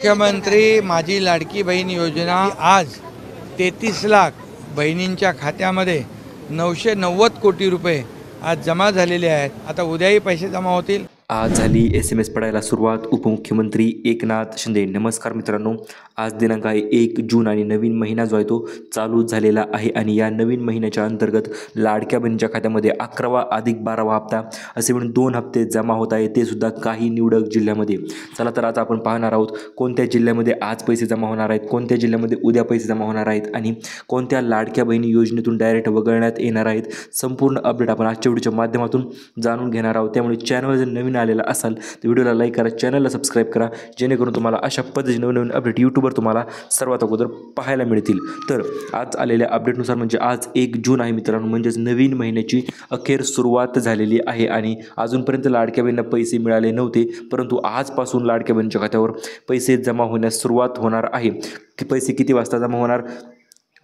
मुख्यमंत्री माझी लाडकी बहीण योजना आज 33 लाख बहिणींच्या खात्यामध्ये 990 कोटी रुपये आज जमा झालेले आहेत। आता उद्याही पैसे जमा होतील। आज झाली SMS पडायला सुरुवात। उपमुख्यमंत्री एकनाथ शिंदे। नमस्कार मित्रांनो, आज दिनांक आहे 1 जून आणि नवीन महिना जो आहे तो चालू झालेला आहे आणि या नवीन महिन्याच्या अंतर्गत लाडक्या बहिणीच्या खात्यामध्ये 11वा अधिक 12वा हप्ता असे म्हणून 2 हप्ते जमा होत आहे, ते सुद्धा काही निवडक जिल्ह्यामध्ये। चला तर आज आपण पाहणार आहोत कोणत्या जिल्ह्यामध्ये आज पैसे जमा होणार आहेत, कोणत्या जिल्ह्यामध्ये उद्या पैसे जमा होणार आहेत आणि कोणत्या लाडक्या बहिणी योजनेतून डायरेक्ट वगळण्यात येणार आहेत। संपूर्ण अपडेट आपण आजच्या व्हिडिओच्या माध्यमातून जाणून घेणार आहोत। त्यामुळे चॅनलवर जर नवीन आलेला असाल तर व्हिडिओला लाईक करा, चॅनलला सबस्क्राईब करा, जेणेकरून तुम्हाला अशा पद्धतीचे नवीन अपडेट यूट्यूबवर तुम्हाला सर्वात अगोदर पाहायला मिळतील। तर आज आलेल्या अपडेटनुसार म्हणजे आज 1 जून आहे मित्रांनो, म्हणजेच नवीन महिन्याची अखेर सुरुवात झालेली आहे आणि अजूनपर्यंत लाडक्या बहिणींना पैसे मिळाले नव्हते, परंतु आजपासून लाडक्या बहिणीच्या खात्यावर पैसे जमा होण्यास सुरुवात होणार आहे। की पैसे किती वाजता जमा होणार,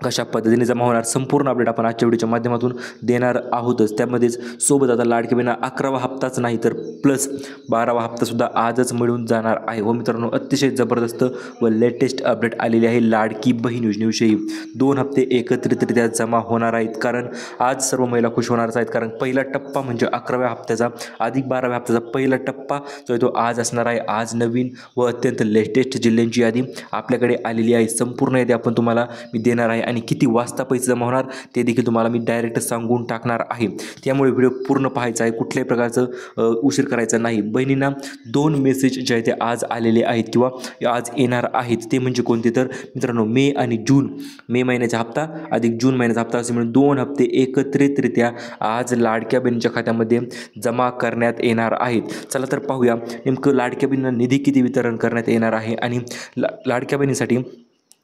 कशा पद्धतीने जमा होणार, संपूर्ण अपडेट आपण आजच्या व्हिडिओच्या माध्यमातून देणार आहोतच। त्यामध्येच सोबत आता लाडक्या बहिणींना 11वा हप्ताच नाही तर प्लस 12वा हप्तासुद्धा आजच मिळून जाणार आहे। हो मित्रांनो, अतिशय जबरदस्त व लेटेस्ट अपडेट आलेली आहे लाडकी बहीण योजनेविषयी। 2 हप्ते एकत्रितरित्या जमा होणार आहेत, कारण आज सर्व महिला खुश होणारच आहेत, कारण पहिला टप्पा म्हणजे 11व्या हप्त्याचा अधिक 12व्या हप्त्याचा पहिला टप्पा जो आहे तो आज असणार आहे। आज नवीन व अत्यंत लेटेस्ट जिल्ह्यांची यादी आपल्याकडे आलेली आहे। संपूर्ण यादी आपण तुम्हाला मी देणार आहे आणि किती वाजता पैसे जमा होणार ते देखील तुम्हाला मी डायरेक्ट सांगून टाकणार आहे। त्यामुळे व्हिडिओ पूर्ण पाहायचा आहे, कुठल्याही प्रकारचं उशीर करायचा नाही। बहिणींना 2 मेसेज जे आहेत ते आज आलेले आहेत किंवा आज येणार आहेत, ते म्हणजे कोणते तर मित्रांनो मे आणि जून, मे महिन्याचा हप्ता अधिक जून महिन्याचा हप्ता असे म्हणून 2 हप्ते एकत्रितरित्या आज लाडक्या बहिणीच्या खात्यामध्ये जमा करण्यात येणार आहेत। चला तर पाहूया नेमकं लाडक्या बहिणींना निधी किती वितरण करण्यात येणार आहे आणि लाडक्या बहिणीसाठी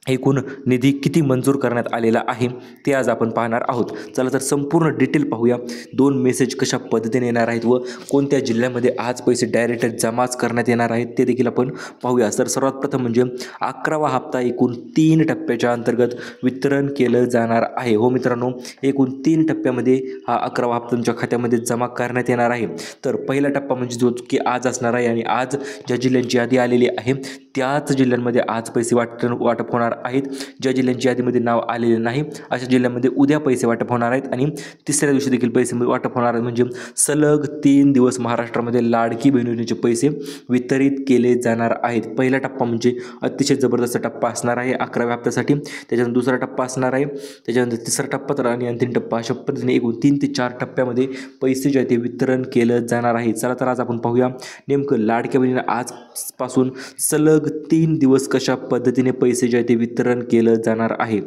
एकूण निधी किती मंजूर करण्यात आलेला आहे ते आज आपण पाहणार आहोत। चला तर संपूर्ण डिटेल पाहूया, 2 मेसेज कशा पद्धतीने येणार आहेत व कोणत्या जिल्ह्यामध्ये आज पैसे डायरेक्ट जमाच करण्यात येणार आहेत ते देखील आपण पाहूया। तर सर्वात प्रथम म्हणजे 11वा हप्ता एकूण 3 टप्प्याच्या अंतर्गत वितरण केलं जाणार आहे। हो मित्रांनो, एकूण 3 टप्प्यामध्ये हा 11वा हप्ता तुमच्या खात्यामध्ये जमा करण्यात येणार आहे। तर पहिला टप्पा म्हणजे जो की आज असणार आहे आणि आज ज्या जिल्ह्यांची यादी आलेली आहे त्याच जिल्ह्यांमध्ये आज पैसे वाटप होणार आहेत। ज्या जिल्ह्यांची यादीमध्ये नाव आलेले नाही अशा जिल्ह्यांमध्ये उद्या पैसे वाटप होणार आहेत आणि तिसऱ्या दिवशी देखील पैसे वाटप होणार आहेत। म्हणजे सलग 3 दिवस महाराष्ट्रामध्ये लाडकी बहीण योजनेचे पैसे वितरित केले जाणार आहेत। पहिला टप्पा म्हणजे अतिशय जबरदस्त टप्पा असणार आहे 11व्या हप्त्यासाठी, त्याच्यानंतर दुसरा टप्पा असणार आहे, त्याच्यानंतर तिसरा टप्पा तर आणि अंतिम टप्पा, अशा पद्धतीने एकूण 3 ते 4 टप्प्यामध्ये पैसे जे आहे ते वितरण केलं जाणार आहे। चला तर आज आपण पाहूया नेमकं लाडक्या बहिणींना आजपासून सलग 3 दिवस कशा पद्धतीने पैसे जे आहे ते वितरण केलं जाणार आहे।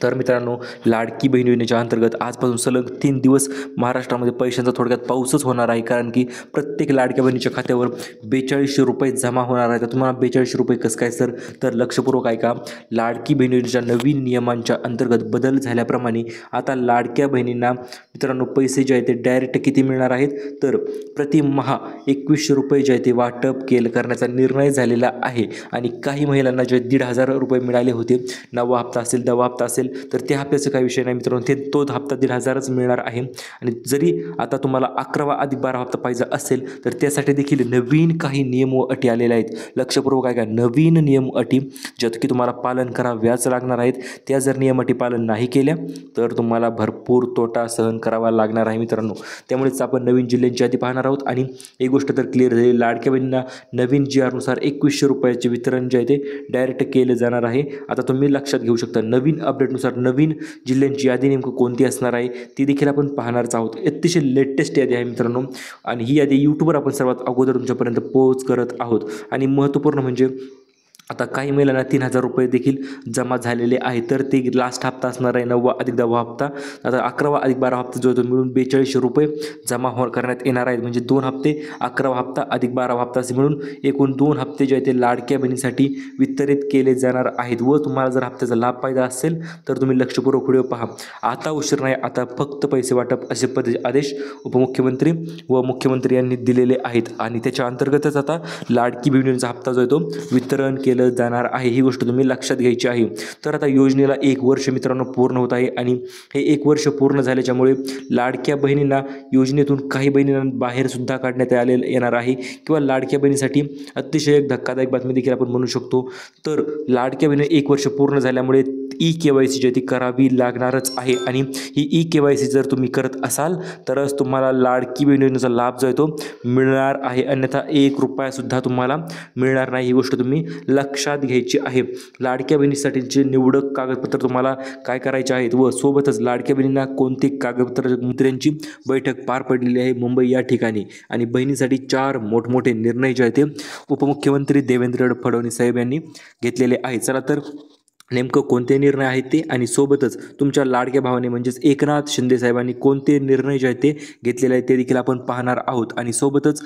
तर मित्रांनो, लाडकी बहीण योजनेच्या अंतर्गत आजपासून सलग 3 दिवस महाराष्ट्रामध्ये पैशांचा थोडक्यात पाऊसच होणार आहे, कारण की प्रत्येक लाडक्या बहिणीच्या खात्यावर 4200 रुपये जमा होणार आहे। तर तुम्हाला 4200 रुपये कसं काय सर, तर लक्षपूर्वक ऐका। लाडकी बहीण योजनेच्या नवीन नियमांच्या अंतर्गत बदल झाल्याप्रमाणे आता लाडक्या बहिणींना मित्रांनो पैसे जे आहे ते डायरेक्ट किती मिळणार आहेत, तर प्रतिमाह 2100 रुपये जे आहे ते वाटप करण्याचा निर्णय झालेला आहे। आणि काही महिलांना जे 1500 रुपये मिळाले होते, 9वा हप्ता असेल 10वा हप्ता असेल तर त्या हप्त्याचा काही विषय नाही मित्रांनो, ते तो हप्ता 1500च मिळणार आहे। आणि जरी आता तुम्हाला 11वा अधिक 12वा हप्ता पाहिजे असेल तर त्यासाठी देखील नवीन काही नियम व अटी आलेल्या आहेत। लक्षपूर्वक आहे का, नवीन नियम अटी ज्यात की तुम्हाला पालन कराव्याच लागणार आहेत। त्या जर नियम अटी पालन नाही केल्या तर तुम्हाला भरपूर तोटा सहन करावा लागणार आहे मित्रांनो। त्यामुळेच आपण नवीन जिल्ह्यांची यादी पाहणार आहोत आणि एक गोष्ट तर क्लिअर झाली, लाडक्या बहिणींना नवीन GR नुसार 2100 रुपयाचे वितरण जे आहे ते डायरेक्ट केले जाणार आहे। आता तुम्ही लक्षात घेऊ शकता, नवीन अपडेटनुसार नवीन जिल्ह्यांची यादी नेमकं कोणती असणार आहे ती देखील आपण पाहणारच आहोत। अतिशय लेटेस्ट यादी आहे मित्रांनो आणि ही यादी यूट्यूबवर आपण सर्वात अगोदर तुमच्यापर्यंत पोहोच करत आहोत। आणि महत्त्वपूर्ण म्हणजे आता काही महिलांना 3000 रुपये देखील जमा झालेले आहे, तर ते लास्ट हप्ता असणार आहे 9वा अधिक 10वा हप्ता। आता 11वा अधिक 12वा हप्ता जो आहे तो मिळून 4200 रुपये जमा करण्यात येणार आहेत। म्हणजे 2 हप्ते 11वा हप्ता अधिक 12वा हप्ता असे मिळून एकूण 2 हप्ते जे आहे ते लाडक्या बहिणीसाठी वितरित केले जाणार आहेत। व तुम्हाला जर हप्त्याचा लाभ पाहिजे असेल तर तुम्ही लक्षपूर्वक व्हिडिओ पहा। आता उशीर नाही, आता फक्त पैसे वाटप असे आदेश उपमुख्यमंत्री व मुख्यमंत्री यांनी दिलेले आहेत आणि त्याच्या अंतर्गतच आता लाडकी बहिणीचा हप्ता जो आहे तो वितरण केलं केलं जाणार आहे, ही गोष्ट तुम्ही लक्षात घ्यायची आहे. तर आता योजनेला 1 वर्ष मित्रांनो पूर्ण होत आहे आणि हे 1 वर्ष पूर्ण झाल्याच्यामुळे लाडक्या बहिणींना योजनेतून काही बहिणींना बाहेरसुद्धा काढण्यात येणार आहे किंवा लाडक्या बहिणीसाठी अतिशय एक धक्कादायक बातमी देखील आपण म्हणू शकतो. तर लाडक्या बहिणी 1 वर्ष पूर्ण झाल्यामुळे ई-KYC जी आहे ती करावी लागणारच आहे आणि ही ई-KYC जर तुम्ही करत असाल तरच तुम्हाला लाडकी बहीण योजनेचा लाभ जो आहे तो मिळणार आहे, अन्यथा 1 रुपयासुद्धा तुम्हाला मिळणार नाही. ही गोष्ट तुम्ही लक्षात घ्यायची आहे. लाडक्या बहिणीसाठीचे निवडक कागदपत्र तुम्हाला काय करायचे आहेत व सोबतच लाडक्या बहिणींना कोणते कागदपत्र, मंत्र्यांची बैठक पार पडलेली आहे मुंबई या ठिकाणी आणि बहिणीसाठी 4 मोठमोठे निर्णय जे आहेत ते उपमुख्यमंत्री देवेंद्र फडणवीस साहेब यांनी घेतलेले आहेत. चला तर नेमकं कोणते निर्णय आहेत ते आणि सोबतच तुमच्या लाडक्या भावाने म्हणजेच एकनाथ शिंदे साहेबांनी कोणते निर्णय जे आहेत ते घेतलेले आहेत ते देखील आपण पाहणार आहोत आणि सोबतच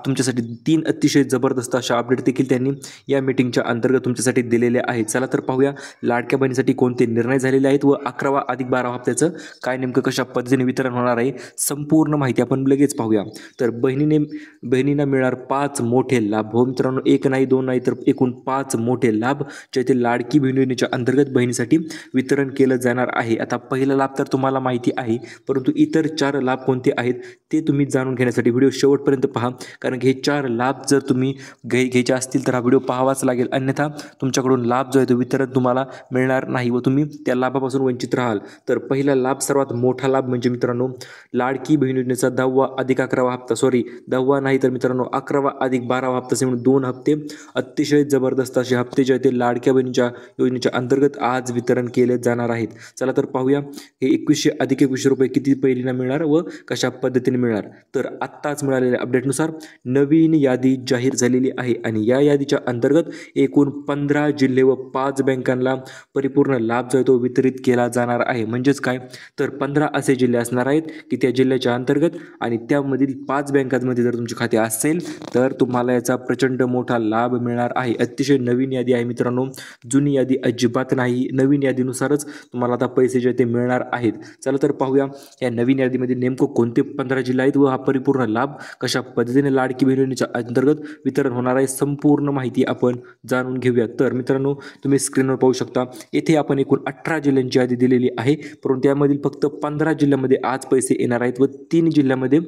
तुमच्यासाठी 3 अतिशय जबरदस्त अशा अपडेट देखील त्यांनी या मीटिंगच्या अंतर्गत तुमच्यासाठी दिलेले आहेत. चला तर पाहूया लाडक्या बहिणीसाठी कोणते निर्णय झालेले आहेत व 11वा अधिक 12वा हप्त्याचं काय नेमकं कशा पद्धतीने वितरण होणार आहे, संपूर्ण माहिती आपण लगेच पाहूया. तर बहिणींना मिळणार 5 मोठे लाभ. हो मित्रांनो, 1 नाही 2 नाही तर एकूण 5 मोठे लाभ जे ते लाडकी बहीण योजनेच्या अंतर्गत बहिणीसाठी वितरण केलं जाणार आहे. आता पहिला लाभ तर तुम्हाला माहिती आहे, परंतु इतर 4 लाभ कोणते आहेत ते तुम्ही जाणून घेण्यासाठी व्हिडिओ शेवटपर्यंत पहा, कारण की हे 4 लाभ जर तुम्ही घ्यायचे असतील तर हा व्हिडिओ पाहावाच लागेल, अन्यथा तुमच्याकडून लाभ जो आहे तो वितरण तुम्हाला मिळणार नाही व तुम्ही त्या लाभापासून वंचित राहाल. तर पहिला लाभ, सर्वात मोठा लाभ म्हणजे मित्रांनो लाडकी बहीण योजनेचा 10वा अधिक 11वा हप्ता, 10वा नाही तर मित्रांनो 11वा अधिक 12वा हप्ता असे म्हणून 2 हप्ते अतिशय जबरदस्त असे हप्ते जे आहेत ते लाडक्या बहिणीच्या योजनेच्या अंतर्गत आज वितरण केले जाणार आहेत. चला तर पाहूया हे 2100 अधिक 2100 रुपये किती बहिणींना मिळणार व कशा पद्धतीने मिळणार. तर आत्ताच मिळालेल्या अपडेटनुसार नवीन यादी जाहीर झालेली आहे आणि या यादीच्या अंतर्गत एकूण 15 जिल्हे व 5 बँकांना परिपूर्ण लाभ जो आहे तो वितरित केला जाणार आहे. म्हणजेच काय, तर 15 असे जिल्हे असणार आहेत की त्या जिल्ह्याच्या अंतर्गत आणि त्यामधील 5 बँकांमध्ये जर तुमचे खाते असेल तर तुम्हाला याचा प्रचंड मोठा लाभ मिळणार आहे. अतिशय नवीन यादी आहे मित्रांनो, जुनी यादी अजिबात नाही. नवीन यादीनुसारच तुम्हाला आता पैसे जे ते मिळणार आहेत. चला तर पाहूया या नवीन यादीमध्ये नेमकं कोणते 15 जिल्हे आहेत व हा परिपूर्ण लाभ कशा पद्धतीने लाडकी बहीण योजनेच्या अंतर्गत वितरण होणार आहे, संपूर्ण माहिती आपण जाणून घेऊया. तर मित्रांनो, तुम्ही स्क्रीनवर पाहू शकता, येथे आपण एकूण 18 जिल्ह्यांची यादी दिलेली आहे, परंतु त्यामधील फक्त 15 जिल्ह्यामध्ये आज पैसे येणार आहेत व 3 जिल्ह्यामध्ये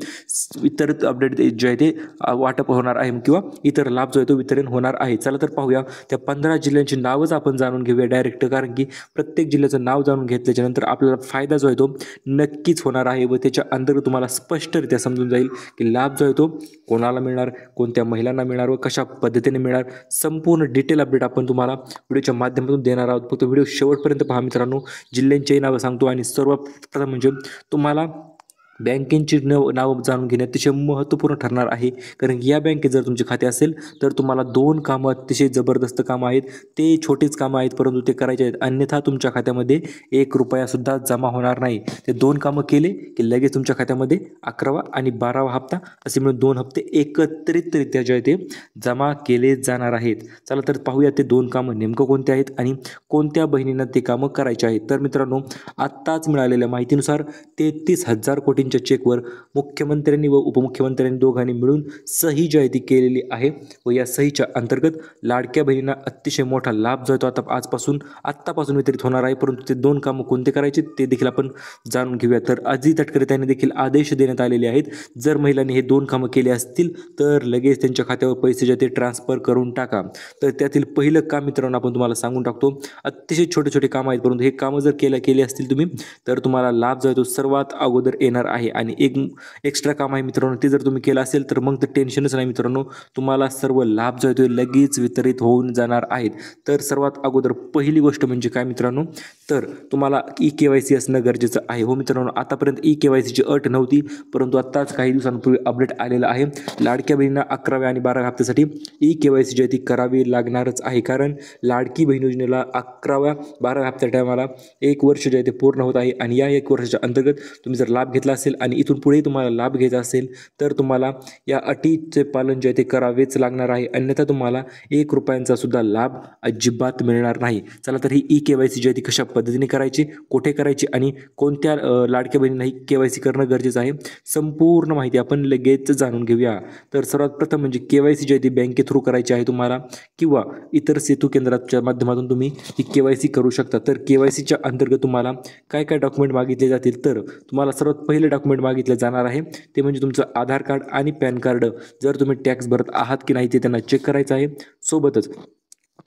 इतर अपडेट जे आहे ते वाटप होणार आहे किंवा इतर लाभ जो आहे तो वितरण होणार आहे. चला तर पाहूया त्या 15 जिल्ह्यांची नावच आपण जाणून घेऊया डायरेक्ट, कारण की प्रत्येक जिल्ह्याचं नाव जाणून घेतल्याच्या नंतर आपल्याला फायदा जो आहे तो नक्कीच होणार आहे व त्याच्या अंतर्गत तुम्हाला स्पष्टरित्या समजून जाईल की लाभ जो आहे तो कोणाला मिळणार, कोणत्या महिलांना मिळणार व कशा पद्धतीने मिळणार. संपूर्ण डिटेल अपडेट आपण तुम्हाला व्हिडिओच्या माध्यमातून देणार आहोत. फक्त व्हिडिओ शेवटपर्यंत पहा मित्रांनो. जिल्ह्यांची नावं सांगतो आणि सर्वप्रथम म्हणजे तुम्हाला बँकेची नावं जाणून घेणे अतिशय महत्त्वपूर्ण ठरणार आहे, कारण या बँकेत जर तुमचे खाते असेल तर तुम्हाला 2 कामं अतिशय जबरदस्त कामं आहेत. ते छोटेच कामं आहेत परंतु ते करायचे आहेत, अन्यथा तुमच्या खात्यामध्ये 1 रुपयासुद्धा जमा होणार नाही. ते 2 कामं केले की लगेच तुमच्या खात्यामध्ये 11वा आणि 12वा हप्ता असे मिळून 2 हप्ते एकत्रितरित्या जे आहे ते जमा केले जाणार आहेत. चला तर पाहूया ते 2 कामं नेमकं कोणते आहेत आणि कोणत्या बहिणींना ते कामं करायचे आहेत. तर मित्रांनो, आत्ताच मिळालेल्या माहितीनुसार 33,000 कोटी चेकवर मुख्यमंत्र्यांनी व उपमुख्यमंत्र्यांनी दोघांनी मिळून सही जी आहे ती केलेली आहे व या सहीच्या अंतर्गत लाडक्या बहिणींना अतिशय मोठा लाभ जो आहे तो आत्तापासून वितरित होणार आहे. परंतु ते 2 कामं कोणते करायचे ते देखील आपण जाणून घेऊया. तर अजित तटकरे यांनी देखील आदेश देण्यात आलेले आहेत, जर महिलांनी हे 2 कामं केले असतील तर लगेच त्यांच्या खात्यावर पैसे जे ते ट्रान्सफर करून टाका. तर त्यातील पहिलं काम मित्रांनो आपण तुम्हाला सांगून टाकतो. अतिशय छोटे छोटे कामं आहेत, परंतु हे कामं जर केले असतील तुम्ही तर तुम्हाला लाभ जो आहे तो सर्वात अगोदर येणार आहे. आणि एक एक्स्ट्रा काम आहे मित्रांनो, ते जर तुम्ही केलं असेल तर मग तर टेन्शनच नाही मित्रांनो, तुम्हाला सर्व लाभ जो आहे तो लगेच वितरित होऊन जाणार आहेत. तर सर्वात अगोदर पहिली गोष्ट म्हणजे काय मित्रांनो, तर तुम्हाला ई-KYC असणं गरजेचं आहे. हो मित्रांनो, आतापर्यंत ई-KYCची अट नव्हती, परंतु आत्ताच काही दिवसांपूर्वी अपडेट आलेलं आहे. लाडक्या बहिणींना 11व्या आणि 12व्या हप्त्यासाठी ई-KYC जी आहे ती करावी लागणारच आहे, कारण लाडकी बहीण योजनेला 11व्या 12व्या हप्त्या टायमाला 1 वर्ष जे आहे ते पूर्ण होत आहे आणि या 1 वर्षाच्या अंतर्गत तुम्ही जर लाभ घेतला असेल आणि इथून पुढे तुम्हाला लाभ घ्यायचा असेल तर तुम्हाला या अटीचे पालन जे आहे ते करावेच लागणार आहे, अन्यथा तुम्हाला 1 रुपयांचा सुद्धा लाभ अजिबात मिळणार नाही. चला तर ही KYC जी आहे ती कशा पद्धतीने करायची, कुठे करायची आणि कोणत्या लाडक्या बहिणींना ही KYC करणं गरजेचं आहे, संपूर्ण माहिती आपण लगेच जाणून घेऊया. तर सर्वात प्रथम म्हणजे KYC जी आहे ती बँके थ्रू करायची आहे तुम्हाला किंवा इतर सेतू केंद्राच्या माध्यमातून तुम्ही ही KYC करू शकता. तर KYCच्या अंतर्गत तुम्हाला काय काय डॉक्युमेंट मागितले जातील, तर तुम्हाला सर्वात पहिले डॉक्युमेंट मागितले जाणार आहे ते म्हणजे तुमचं आधार कार्ड आणि पॅन कार्ड. जर तुम्ही टॅक्स भरत आहात की नाही ते त्यांना चेक करायचं आहे. सोबतच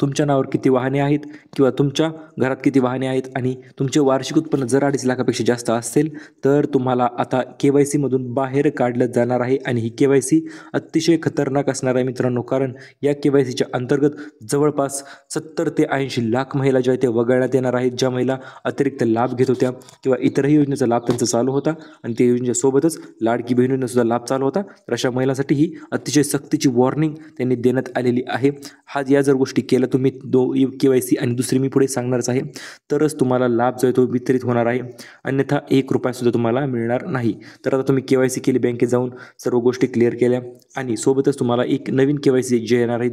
तुमच्या नावावर किती वाहने आहेत किंवा तुमच्या घरात किती वाहने आहेत आणि तुमचे वार्षिक उत्पन्न जर 2.5 लाखापेक्षा जास्त असेल तर तुम्हाला आता KYC मधून बाहेर काढलं जाणार आहे. आणि ही KYC अतिशय खतरनाक असणार आहे मित्रांनो, कारण या KYCच्या अंतर्गत जवळपास 70 ते 80 लाख महिला ज्या आहेत त्या वगळण्यात येणार आहेत, ज्या महिला अतिरिक्त लाभ घेत होत्या किंवा इतरही योजनेचा लाभ त्यांचा चालू होता आणि त्या योजनेसोबतच लाडकी बहिणींना सुद्धा लाभ चालू होता. तर अशा महिलांसाठी ही अतिशय सक्तीची वॉर्निंग त्यांनी देण्यात आलेली आहे. या जर गोष्टी केल्या तुम्ही KYC आणि दुसरी मी पुढे सांगणारच आहे तरच तुम्हाला लाभ जो आहे तो वितरित होणार आहे, अन्यथा 1 रुपया सुद्धा तुम्हाला मिळणार नाही. तर आता तुम्ही KYC केली, बँकेत जाऊन सर्व गोष्टी क्लिअर केल्या आणि सोबतच तुम्हाला एक नवीन KYC जे येणार आहे,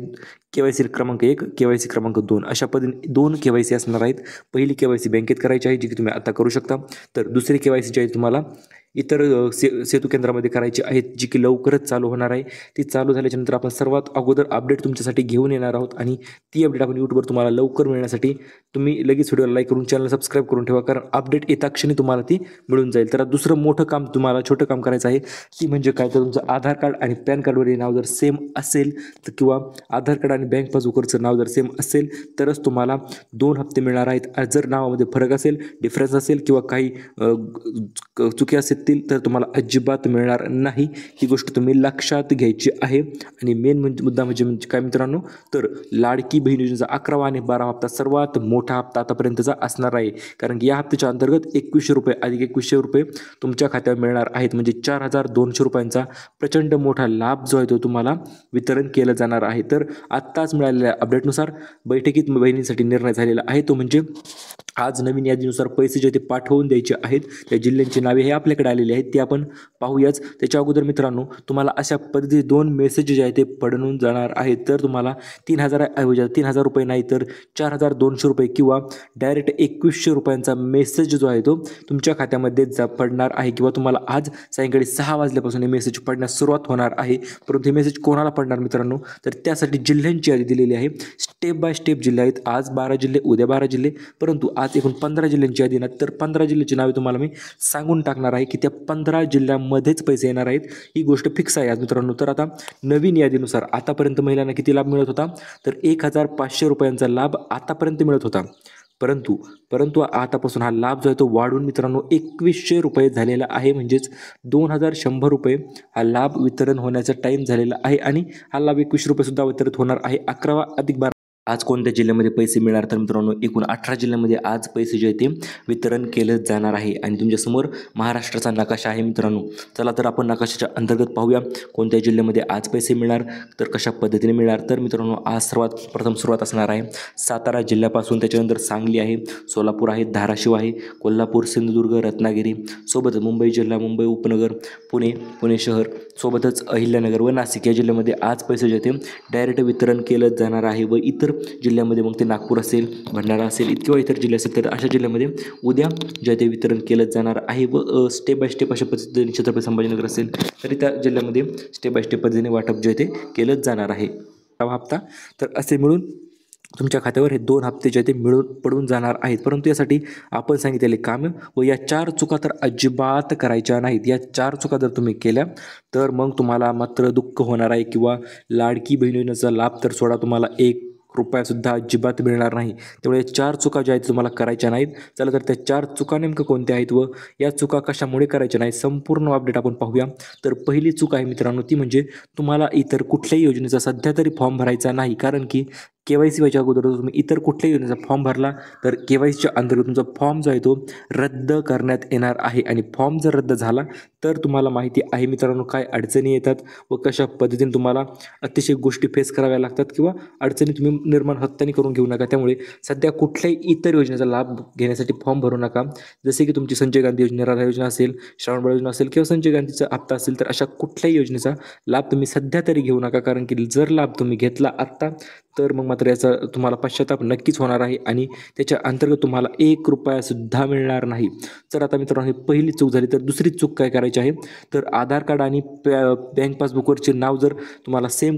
KYC क्रमांक 1, KYC क्रमांक 2 अशा पद्धतीने 2 KYC असणार आहेत. पहिली KYC बँकेत करायची आहे जी की तुम्ही आता करू शकता. तर दुसरी KYC जी आहे तुम्हाला इतर सेतू केंद्रामध्ये करायची आहेत जी की लवकरच चालू होणार आहे. ती चालू झाल्याच्या नंतर आपण सर्वात अगोदर अपडेट तुमच्यासाठी घेऊन येणार आहोत आणि ती अपडेट आपण यूट्यूबवर तुम्हाला लवकर मिळण्यासाठी तुम्ही लगेच व्हिडिओला लाईक करून चॅनल सबस्क्राईब करून ठेवा, कारण अपडेट येता क्षणी तुम्हाला ती मिळून जाईल. तर दुसरं मोठं काम तुम्हाला छोटं काम करायचं आहे ती म्हणजे काय, तर तुमचं आधार कार्ड आणि पॅन कार्डवरील नाव जर सेम असेल तर किंवा आधार कार्ड आणि बँक पासबुकवरचं नाव जर सेम असेल तरच तुम्हाला 2 हप्ते मिळणार आहेत. जर नावामध्ये फरक असेल, डिफरन्स असेल किंवा काही चुकी असेल तर तुम्हाला अजिबात मिळणार नाही. ही गोष्ट तुम्ही लक्षात घ्यायची आहे. आणि मेन मुद्दा म्हणजे काय मित्रांनो, तर लाडकी बहीण योजनेचा 11वा आणि 12वा हप्ता सर्वात मोठा हप्ता आतापर्यंतचा असणार आहे, कारण की या हप्त्याच्या अंतर्गत 2100 रुपये अधिक 2100 रुपये तुमच्या खात्यावर मिळणार आहेत. म्हणजे 4200 रुपयांचा प्रचंड मोठा लाभ जो आहे तो तुम्हाला वितरण केलं जाणार आहे. तर आत्ताच मिळालेल्या अपडेटनुसार बैठकीत बहिणींसाठी निर्णय झालेला आहे, तो म्हणजे आज नवीन यादीनुसार पैसे जे ते पाठवून द्यायचे आहेत. त्या जिल्ह्यांची नावे हे आपल्याकडे आलेली आहेत, ते आपण पाहूयाच. त्याच्या अगोदर मित्रांनो तुम्हाला अशा पद्धतीचे 2 मेसेज जे आहेत ते पडून जाणार आहेत. तर तुम्हाला 3000 ऐवजी 3000 रुपये नाही तर 4200 रुपये किंवा डायरेक्ट 2100 रुपयांचा मेसेज जो आहे तो तुमच्या खात्यामध्ये पडणार आहे किंवा तुम्हाला आज सायंकाळी 6 वाजल्यापासून हे मेसेज पडण्यास सुरुवात होणार आहे. परंतु हे मेसेज कोणाला पडणार मित्रांनो, तर त्यासाठी जिल्ह्यांची यादी दिलेली आहे. स्टेप बाय स्टेप जिल्हे आहेत. आज 12 जिल्हे, उद्या 12 जिल्हे, परंतु आज एकूण 15 जिल्ह्यांची यादी ना, तर 15 जिल्ह्याची नावे तुम्हाला मी सांगून टाकणार आहे की त्या 15 जिल्ह्यांमध्येच पैसे येणार आहेत. ही गोष्ट फिक्स आहे आज मित्रांनो. तर आता नवीन यादीनुसार आतापर्यंत महिलांना किती लाभ मिळत होता, तर 1500 रुपयांचा लाभ आतापर्यंत मिळत होता. परंतु आतापासून हा लाभ जो आहे तो वाढून मित्रांनो 2100 रुपये झालेला आहे. म्हणजेच 2100 रुपये हा लाभ वितरण होण्याचा टाईम झालेला आहे आणि हा लाभ 2100 रुपये सुद्धा वितरित होणार आहे. 11वा अधिक 12 आज कोणत्या जिल्ह्यामध्ये पैसे मिळणार, तर मित्रांनो एकूण 18 जिल्ह्यांमध्ये आज पैसे जे आहे ते वितरण केलं जाणार आहे. आणि तुमच्यासमोर महाराष्ट्राचा नकाशा आहे मित्रांनो. चला तर आपण नकाशाच्या अंतर्गत पाहूया कोणत्या जिल्ह्यामध्ये आज पैसे मिळणार, तर कशा पद्धतीने मिळणार. तर मित्रांनो आज सर्वात प्रथम सुरुवात असणार आहे सातारा जिल्ह्यापासून, त्याच्यानंतर सांगली आहे, सोलापूर आहे, धाराशिव आहे, कोल्हापूर, सिंधुदुर्ग, रत्नागिरी, सोबतच मुंबई जिल्हा, मुंबई उपनगर, पुणे शहर, सोबतच अहिल्यानगर व नाशिक या जिल्ह्यामध्ये आज पैसे जे ते डायरेक्ट वितरण केलं जाणार आहे. व इतर जिल्ह्यामध्ये मग ते नागपूर असेल, भंडारा असेल किंवा इतर जिल्हे असेल तर अशा जिल्ह्यामध्ये उद्या जे ते वितरण केलं जाणार आहे. व स्टेप बाय स्टेप अशा पद्धतीने छत्रपती संभाजीनगर असेल तरी त्या जिल्ह्यामध्ये स्टेप बाय स्टेप पद्धतीने वाटप जे ते केलं जाणार आहे. हप्ता तर असे मिळून तुमच्या खात्यावर हे 2 हप्ते जे ते पडून जाणार आहेत. परंतु यासाठी आपण सांगितलेले कामं व या 4 चुका तर अजिबात करायच्या नाहीत. या 4 चुका जर तुम्ही केल्या तर मग तुम्हाला मात्र दुःख होणार आहे किंवा लाडकी बहीण योजनेचा लाभ तर सोडा, तुम्हाला 1 रुपयासुद्धा अजिबात मिळणार नाही. त्यामुळे 4 चुका ज्या आहेत तुम्हाला करायच्या नाहीत. चला तर त्या 4 चुका नेमकं कोणत्या आहेत व या चुका कशामुळे करायच्या नाहीत संपूर्ण अपडेट आपण पाहूया. तर पहिली चूक आहे मित्रांनो ती म्हणजे तुम्हाला इतर कुठल्याही योजनेचा सध्या तरी फॉर्म भरायचा नाही, कारण की KYC व्हायच्या अगोदर जर तुम्ही इतर कुठल्याही योजनेचा फॉर्म भरला तर KYCच्या अंतर्गत तुमचा फॉर्म जो आहे तो रद्द करण्यात येणार आहे आणि फॉर्म जर रद्द झाला तर तुम्हाला माहिती आहे मित्रांनो काय अडचणी येतात व कशा पद्धतीने तुम्हाला अतिशय गोष्टी फेस कराव्या लागतात किंवा अडचणी तुम्ही निर्माण हत्याने करून घेऊ नका. त्यामुळे सध्या कुठल्याही इतर योजनेचा लाभ घेण्यासाठी फॉर्म भरू नका. जसे की तुमची संजय गांधी योजना, राधा योजना असेल, श्रावणबाळ योजना असेल किंवा संजय गांधीचा हप्ता असेल तर अशा कुठल्याही योजनेचा लाभ तुम्ही सध्या तरी घेऊ नका. कारण की जर लाभ तुम्ही घेतला आत्ता तर मग मात्र याचा तुम्हाला पश्चाताप नक्कीच होणार आहे आणि त्याच्या अंतर्गत तुम्हाला ₹1 मिळणार नाही. तर आता मित्रांनो ही पहिली चूक झाली. तर दुसरी चूक काय करायची आहे तर आधार कार्ड आणि बँक पासबुकवरचे नाव जर तुम्हाला सेम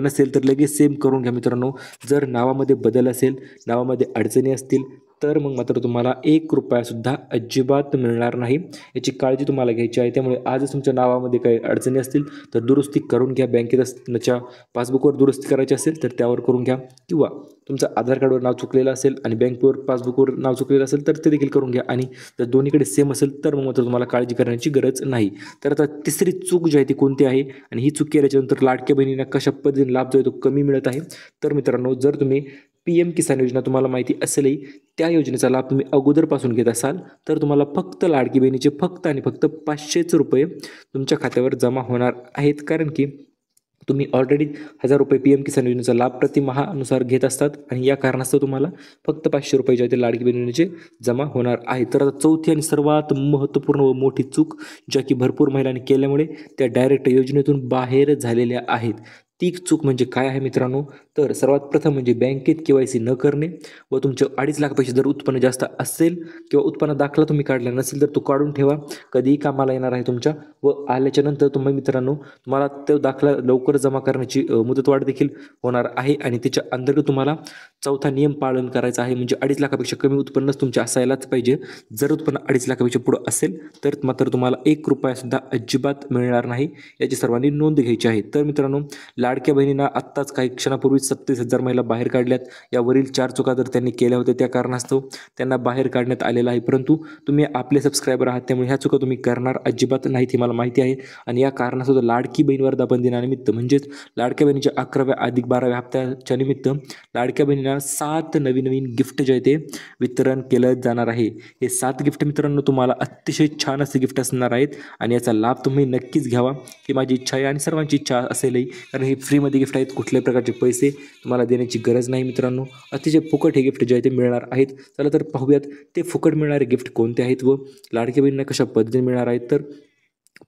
नसेल तर लगेच सेम करून घ्या मित्रांनो. जर नावामध्ये बदल असेल, नावामध्ये अडचणी असतील तर मग मात्र तुम्हाला ₹1 अजिबात मिळणार नाही. याची काळजी तुम्हाला घ्यायची आहे. त्यामुळे आजच तुमच्या नावामध्ये काही अडचणी असतील तर दुरुस्ती करून घ्या. बँकेच्या पासबुकवर दुरुस्ती करायची असेल तर त्यावर करून घ्या किंवा तुमचं आधार कार्डवर नाव चुकलेलं असेल आणि बँकेवर पासबुकवर नाव चुकलेलं असेल तर ते देखील करून घ्या. आणि जर दोन्हीकडे सेम असेल तर मग मात्र तुम्हाला काळजी करण्याची गरज नाही. तर आता तिसरी चूक जी आहे ती कोणती आहे आणि ही चूक केल्याच्यानंतर लाडक्या बहिणींना कशा पद्धतीने लाभ जो आहे तो कमी मिळत आहे. तर मित्रांनो जर तुम्ही PM किसान योजना तुम्हाला माहिती असेलही त्या योजनेचा लाभ तुम्ही अगोदरपासून घेत असाल तर तुम्हाला फक्त लाडकी बहिणीचे फक्त आणि फक्त ₹500 तुमच्या खात्यावर जमा होणार आहेत. कारण की तुम्ही ऑलरेडी ₹1000 PM किसान योजनेचा लाभ प्रतिमाहानुसार घेत असतात आणि या कारणास्तव तुम्हाला फक्त ₹500 जे आहे ते लाडकी बहिणीचे जमा होणार आहे. तर आता चौथी आणि सर्वात महत्त्वपूर्ण व मोठी चूक ज्या की भरपूर महिलांनी केल्यामुळे त्या डायरेक्ट योजनेतून बाहेर झालेल्या आहेत. ती चूक म्हणजे काय आहे मित्रांनो तर सर्वात प्रथम म्हणजे बँकेत KYC न करणे व तुमचे 2.5 लाख पैसे जर उत्पन्न जास्त असेल किंवा उत्पन्न दाखला तुम्ही काढला नसेल तर तो काढून ठेवा. कधीही कामाला येणार आहे तुमच्या व आल्याच्या नंतर तुम्ही मित्रांनो तुम्हाला तो दाखला लवकर जमा करण्याची मुदतवाढ देखील होणार आहे आणि त्याच्या अंतर्गत तुम्हाला चौथा नियम पालन करायचा आहे. म्हणजे 2.5 लाखापेक्षा कमी उत्पन्नच तुमचे असायलाच पाहिजे. जर उत्पन्न 2.5 लाखापेक्षा पुढं असेल तर मात्र तुम्हाला ₹1 अजिबात मिळणार नाही. याची सर्वांनी नोंद घ्यायची आहे. तर मित्रांनो लाडक्या बहिणींना आत्ताच काही क्षणापूर्वी 37,000 महिला बाहेर काढल्यात. यावरील 4 चुका जर त्यांनी केल्या होत्या त्या कारणास्तव त्यांना बाहेर काढण्यात आलेलं आहे. परंतु तुम्ही आपले सबस्क्रायबर आहात त्यामुळे ह्या चुका तुम्ही करणार अजिबात नाहीत ही मला माहिती आहे. आणि या कारणास्तव लाडकी बहीण वर्धापन दिनानिमित्त म्हणजेच लाडक्या बहिणीच्या 11व्या अधिक 12व्या हप्त्याच्या निमित्त लाडक्या बहिणींना 7 नवीन गिफ्ट जे आहे ते वितरण केलं जाणार आहे. हे 7 गिफ्ट मित्रांनो तुम्हाला अतिशय छान असे गिफ्ट असणार आहेत आणि याचा लाभ तुम्ही नक्कीच घ्यावा ही माझी इच्छा आहे आणि सर्वांची इच्छा असेलही. कारण हे फ्रीमध्ये गिफ्ट आहेत. कुठल्याही प्रकारचे पैसे तुम्हाला देण्याची गरज नाही मित्रांनो. अतिशय फुकट हे गिफ्ट जे आहे ते मिळणार आहेत. चला तर पाहूयात ते फुकट मिळणारे गिफ्ट कोणते आहेत व लाडक्या बहिणींना कशा पद्धतीने मिळणार आहेत. तर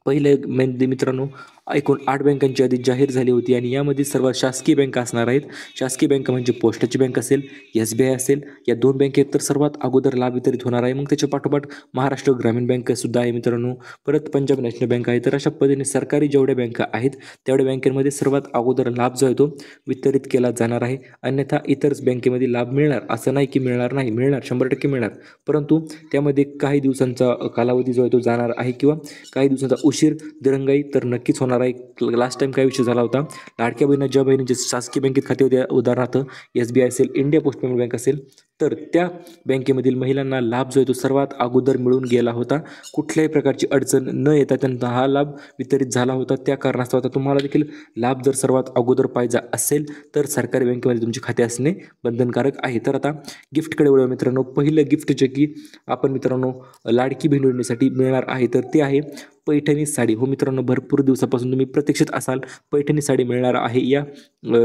पहिले म्हणजे मित्रांनो एकूण 8 बँकांची यादी जाहीर झाली होती आणि यामध्ये सर्व शासकीय बँका असणार आहेत. शासकीय बँका म्हणजे पोस्टाची बँक असेल, SBI असेल, या 2 बँकेत तर सर्वात अगोदर लाभ वितरित होणार आहे. मग त्याच्या पाठोपाठ महाराष्ट्र ग्रामीण बँकसुद्धा आहे मित्रांनो. परत पंजाब नॅशनल बँक आहे. तर अशा पद्धतीने सरकारी जेवढ्या बँका आहेत तेवढ्या बँकेमध्ये सर्वात अगोदर लाभ जो आहे तो वितरित केला जाणार आहे. अन्यथा इतरच बँकेमध्ये लाभ मिळणार असं नाही की मिळणार नाही, मिळणार 100% मिळणार. परंतु त्यामध्ये काही दिवसांचा कालावधी जो आहे तो जाणार आहे किंवा काही दिवसांचा उशीर दिरंगाई तर नक्कीच होणार आहे. लास्ट टाइम काय विषय झाला होता लाडक्या बहिणी ज्या बहिणीचे शासकीय बँकेत खाते होते उदाहरणार्थ SBI असेल, इंडिया पोस्ट पेमेंट बँक असेल तर त्या बँकेमधील महिलांना लाभ जो आहे तो सर्वात अगोदर मिळून गेला होता. कुठल्याही प्रकारची अडचण न येता त्यांना हा लाभ वितरित झाला होता. त्या कारणास्तव आता तुम्हाला देखील लाभ जर सर्वात अगोदर पाहिजे असेल तर सरकारी बँकेमध्ये तुमचे खाते असणे बंधनकारक आहे. तर आता गिफ्टकडे वळूया मित्रांनो. पहिलं गिफ्ट जे की आपण मित्रांनो लाडकी बहीण योजनेसाठी मिळणार आहे तर ते आहे पैठणी साडी. हो मित्रांनो भरपूर दिवसापासून तुम्ही प्रतीक्षित असाल पैठणी साडी मिळणार आहे या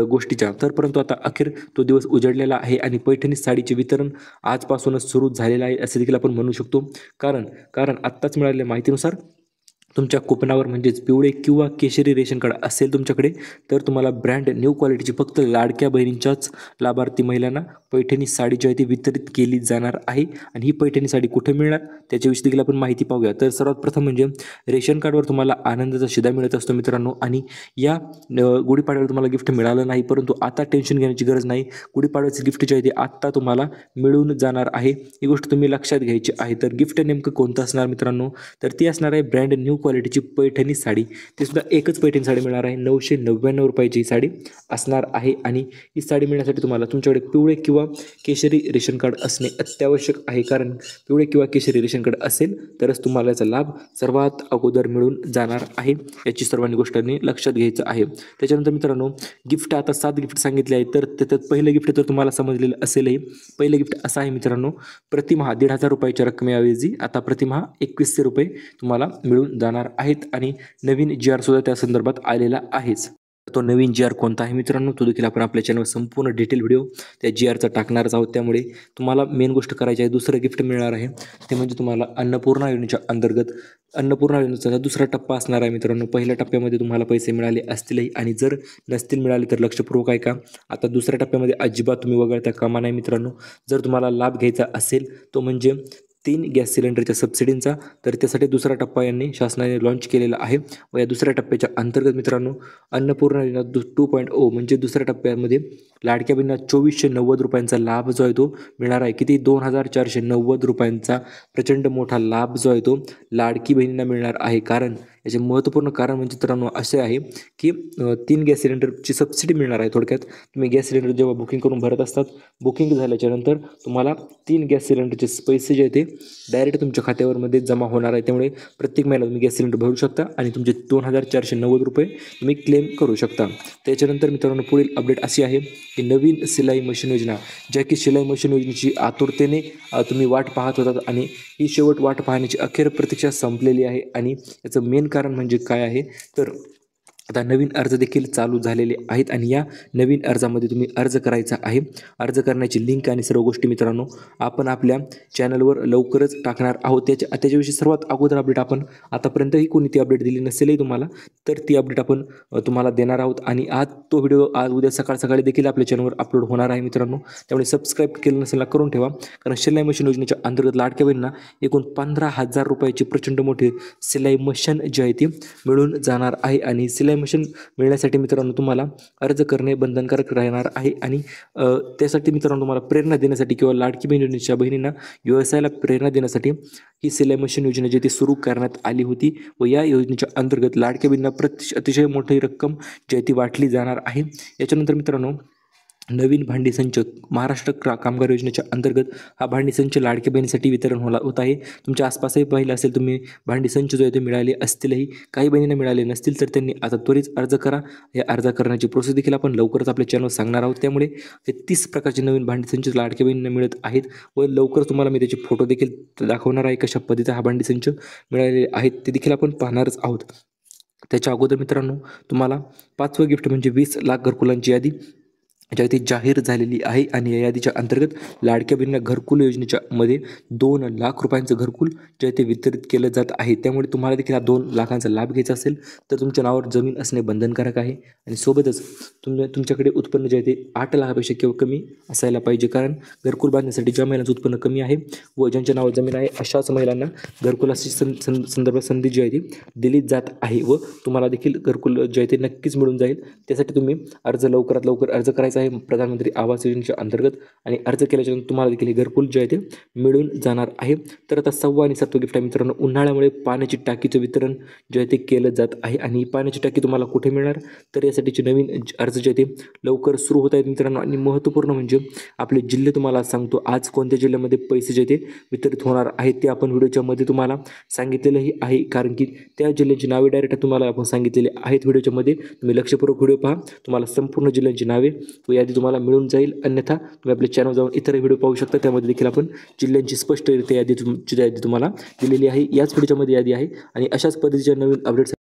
गोष्टीच्या. तर परंतु आता अखेर तो दिवस उजडलेला आहे आणि पैठणी साडीचे वितरण आजपासूनच सुरू झालेलं आहे असे देखील आपण म्हणू शकतो. कारण आत्ताच मिळालेल्या माहितीनुसार तुमच्या कुपनावर म्हणजेच पिवळे किंवा केशरी रेशन कार्ड असेल तुमच्याकडे तर तुम्हाला ब्रँड न्यू क्वालिटीची फक्त लाडक्या बहिणींच्याच लाभार्थी महिलांना पैठणी साडी जी आहे ती वितरित केली जाणार आहे. आणि ही पैठणी साडी कुठे मिळणार त्याच्याविषयी देखील आपण माहिती पाहूया. तर सर्वात प्रथम म्हणजे रेशन कार्डवर तुम्हाला आनंदाचा शिधा मिळत असतो मित्रांनो. आणि या गुढीपाडव्याला तुम्हाला गिफ्ट मिळालं नाही परंतु आता टेन्शन घेण्याची गरज नाही. गुढीपाडव्याचे गिफ्ट जे आहे ते आत्ता तुम्हाला मिळून जाणार आहे. ही गोष्ट तुम्ही लक्षात घ्यायची आहे. तर गिफ्ट नेमकं कोणतं असणार मित्रांनो तर ती असणार आहे ब्रँड न्यू क्वालिटीची पैठणी साडी, ते सुद्धा एकच पैठणी साडी मिळणार आहे. 999 रुपयाची ही साडी असणार आहे. आणि ही साडी मिळण्यासाठी तुम्हाला तुमच्याकडे पिवळे किंवा केशरी रेशन कार्ड असणे अत्यावश्यक आहे, कारण पिवळे किंवा केशरी रेशन कार्ड असेल तरच तुम्हाला याचा लाभ सर्वात अगोदर मिळून जाणार आहे. याची सर्वांनी गोष्टींनी लक्षात घ्यायचं आहे. त्याच्यानंतर मित्रांनो, गिफ्ट आता 7 गिफ्ट सांगितले आहे, तर त्याच्यात पहिलं गिफ्ट तर तुम्हाला समजलेलं असेलही. पहिलं गिफ्ट असं आहे मित्रांनो, प्रतिमाह 1,500 रुपयाच्या रकमेऐवजी आता प्रतिमाह 2100 रुपये तुम्हाला मिळून जाणार आहेत. आणि नवीन GR सुद्धा त्या संदर्भात आलेला आहेच. तो नवीन GR कोणता आहे मित्रांनो, तो देखील आपण आपल्या चॅनलवर संपूर्ण डिटेल व्हिडिओ त्या GRचा टाकणारच आहोत. त्यामुळे तुम्हाला मेन गोष्ट करायची आहे, दुसरं गिफ्ट मिळणार आहे ते म्हणजे तुम्हाला अन्नपूर्णा योजनेच्या अंतर्गत अन्नपूर्णा योजनेचा दुसरा टप्पा असणार आहे मित्रांनो. पहिल्या टप्प्यामध्ये तुम्हाला पैसे मिळाले असतीलही, आणि जर नसतील मिळाले तर लक्षपूर्वक आहे का, आता दुसऱ्या टप्प्यामध्ये अजिबात तुम्ही वगळता कामा नाही मित्रांनो. जर तुम्हाला लाभ घ्यायचा असेल तो म्हणजे 3 गॅस सिलेंडरच्या सबसिडींचा, तर त्यासाठी दुसरा टप्पा यांनी शासनाने लॉन्च केलेला आहे. व या दुसऱ्या टप्प्याच्या अंतर्गत मित्रांनो, अन्नपूर्णा योजना 2.0 म्हणजे दुसऱ्या टप्प्यामध्ये लाडक्या बहिणींना 2490 रुपयांचा लाभ जो आहे तो मिळणार आहे. किती? 2490 रुपयांचा प्रचंड मोठा लाभ जो आहे तो लाडकी बहिणींना मिळणार आहे. कारण याचे महत्त्वपूर्ण कारण म्हणजे मित्रांनो असे आहे की 3 गॅस सिलेंडरची सबसिडी मिळणार आहे. थोडक्यात तुम्ही गॅस सिलेंडर जेव्हा बुकिंग करून भरत असतात, बुकिंग झाल्याच्या नंतर तुम्हाला 3 गॅस सिलेंडरचे पैसे जे ते डायरेक्ट तुमच्या खात्यावरमध्ये जमा होणार आहे. त्यामुळे प्रत्येक महिन्याला तुम्ही गॅस सिलेंडर भरू शकता आणि तुमचे 2490 रुपये तुम्ही क्लेम करू शकता. त्याच्यानंतर मित्रांनो, पुढील अपडेट अशी आहे की नवीन सिलाई मशीन योजना, ज्या की सिलाई मशीन योजनेची आतुरतेने तुम्ही वाट पाहत होतात आणि ही शेवट वाट पाहण्याची अखेर प्रतीक्षा संपलेली आहे. आणि याचं मेन कारण म्हणजे काय आहे तर आता नवीन अर्ज देखील चालू झालेले आहेत आणि या नवीन अर्जामध्ये तुम्ही अर्ज करायचा आहे. अर्ज करण्याची लिंक आणि सर्व गोष्टी मित्रांनो आपण आपल्या चॅनलवर लवकरच टाकणार आहोत. त्याच्याविषयी सर्वात अगोदर अपडेट आपण आतापर्यंतही कोणी ती अपडेट दिली नसेलही तुम्हाला, तर ती अपडेट आपण तुम्हाला देणार आहोत. आणि आज तो व्हिडिओ उद्या सकाळी देखील आपल्या चॅनलवर अपलोड होणार आहे मित्रांनो. त्यामुळे सबस्क्राईब केलं नसेल ना करून ठेवा, कारण सिलाई मशीन योजनेच्या अंतर्गत लाडक्या बहिणींना एकूण 15,000 रुपयाची प्रचंड मोठी सिलाई मशीन जी आहे ती मिळून जाणार आहे. आणि सिलाई मशीन मिळण्यासाठी मित्रांनो तुम्हाला अर्ज करणे बंधनकारक राहणार आहे. आणि त्यासाठी मित्रांनो तुम्हाला प्रेरणा देण्यासाठी किंवा लाडकी बहिणीच्या बहिणींना व्यवसायाला प्रेरणा देण्यासाठी ही सिलाई मशीन योजना जी ती सुरू करण्यात आली होती. व या योजनेच्या अंतर्गत लाडक्या बहिणींना अतिशय मोठी रक्कम जी आहे ती वाटली जाणार आहे. याच्यानंतर मित्रांनो, नवीन भांडी संच महाराष्ट्र कामगार योजनेच्या अंतर्गत हा भांडी संच लाडक्या बहिणीसाठी वितरण होत आहे. तुमच्या आसपासही पाहिलं असेल तुम्ही भांडी संच जो आहे ते मिळाले असतीलही, काही बहिणींना मिळाले नसतील तर त्यांनी आता त्वरित अर्ज करा. या अर्ज करण्याची प्रोसेस देखील आपण लवकरच आपल्या चॅनलवर सांगणार आहोत. त्यामुळे हे 30 प्रकारचे नवीन भांडी संच लाडक्या बहिणींना मिळत आहेत व लवकरच तुम्हाला मी त्याचे फोटो देखील दाखवणार आहे, कशा पद्धतीचा हा भांडी संच मिळालेले आहेत ते देखील आपण पाहणारच आहोत. त्याच्या अगोदर मित्रांनो तुम्हाला 5वं गिफ्ट म्हणजे 20 लाख घरकुलांची यादी ज्या ती जाहीर झालेली आहे. आणि या यादीच्या अंतर्गत लाडक्या बहिणींना घरकुल योजनेच्या मध्ये 2 लाख रुपयांचं घरकुल जे आहे ते वितरित केलं जात आहे. त्यामुळे तुम्हाला देखील हा 2 लाखांचा लाभ घ्यायचा असेल तर तुमच्या नावावर जमीन असणे बंधनकारक आहे. आणि सोबतच तुमच्याकडे उत्पन्न जे आहे ते 8 लाखापेक्षा किंवा कमी असायला पाहिजे, कारण घरकुल बांधण्यासाठी ज्या महिलांचं उत्पन्न कमी आहे व ज्यांच्या नावावर जमीन आहे अशाच महिलांना घरकुलाची संदर्भात संधी जी आहे ती दिली जात आहे. व तुम्हाला देखील घरकुल जे आहे ते नक्कीच मिळून जाईल. त्यासाठी तुम्ही लवकरात लवकर अर्ज करायचा आहे प्रधानमंत्री आवास योजनेच्या अंतर्गत. आणि अर्ज केल्याच्यानंतर तुम्हाला देखील हे घरकुल जे आहे ते मिळून जाणार आहे. तर आता 6वं आणि 7वं गिफ्ट आहे मित्रांनो, उन्हाळ्यामुळे पाण्याची टाकीचं वितरण जे आहे ते केलं जात आहे. आणि पाण्याची टाकी तुम्हाला कुठे मिळणार तर यासाठीचे नवीन अर्ज जे आहे ते लवकर सुरू होत आहेत मित्रांनो. आणि महत्त्वपूर्ण म्हणजे आपले जिल्हे तुम्हाला सांगतो, आज कोणत्या जिल्ह्यामध्ये पैसे जे ते वितरित होणार आहेत ते आपण व्हिडिओच्या मध्ये तुम्हाला सांगितलेलंही आहे, कारण की त्या जिल्ह्यांची नावे डायरेक्ट तुम्हाला आपण सांगितलेले आहेत व्हिडिओच्या मध्ये. तुम्ही लक्षपूर्वक व्हिडिओ पहा, तुम्हाला संपूर्ण जिल्ह्यांची नावे यादी तुम्हाला मिळून जाईल. अन्यथा तुम्ही आपल्या चॅनल जाऊन इतर व्हिडिओ पाहू शकता, त्यामध्ये देखील आपण जिल्ह्यांची स्पष्टरित्या यादी तुम्हाला दिलेली आहे. याच व्हिडिओच्या मध्ये यादी आहे. आणि अशाच पद्धतीच्या नवीन अपडेट्स